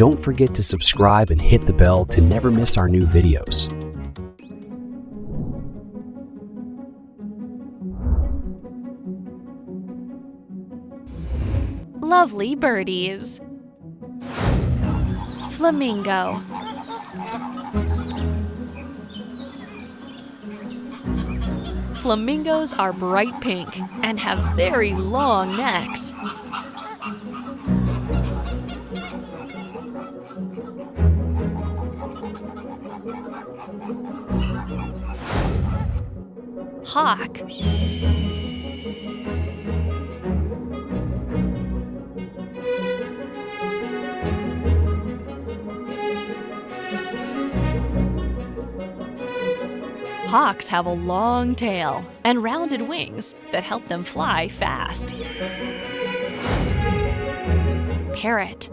Don't forget to subscribe and hit the bell to never miss our new videos. Lovely birdies. Flamingo. Flamingos are bright pink and have very long necks. Hawk. Hawks have a long tail and rounded wings that help them fly fast. Parrot.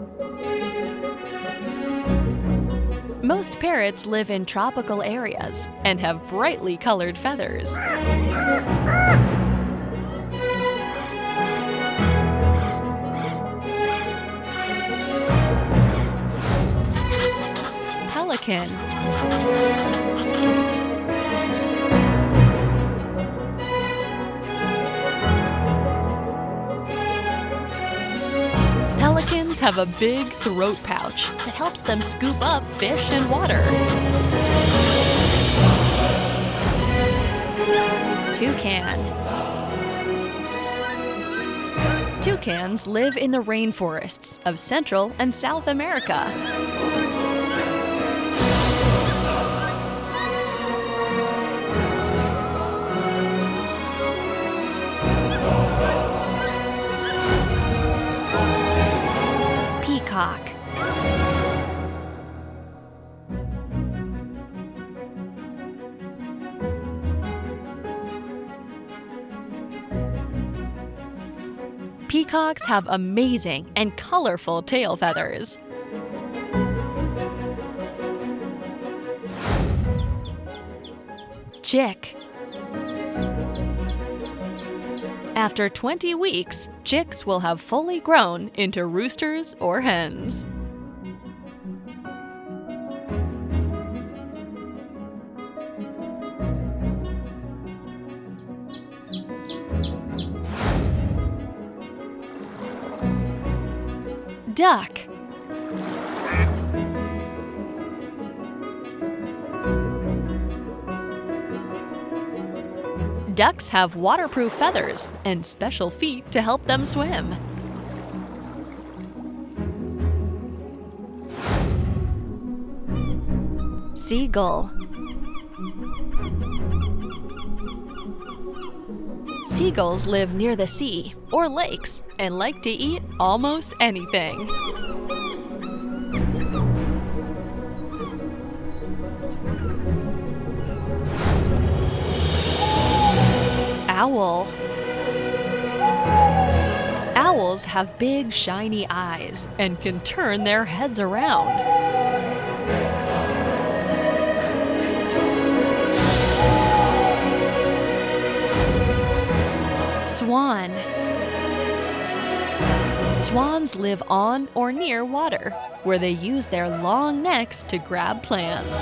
Most parrots live in tropical areas and have brightly colored feathers. Pelican. Pelicans have a big throat pouch that helps them scoop up fish and water. Toucan. Toucans live in the rainforests of Central and South America. Peacock. Peacocks have amazing and colorful tail feathers. Chick. After 20 weeks, chicks will have fully grown into roosters or hens. Duck. Ducks have waterproof feathers and special feet to help them swim. Seagull. Seagulls live near the sea or lakes and like to eat almost anything. Owl. Owls have big, shiny eyes and can turn their heads around. Swan. Swans live on or near water, where they use their long necks to grab plants.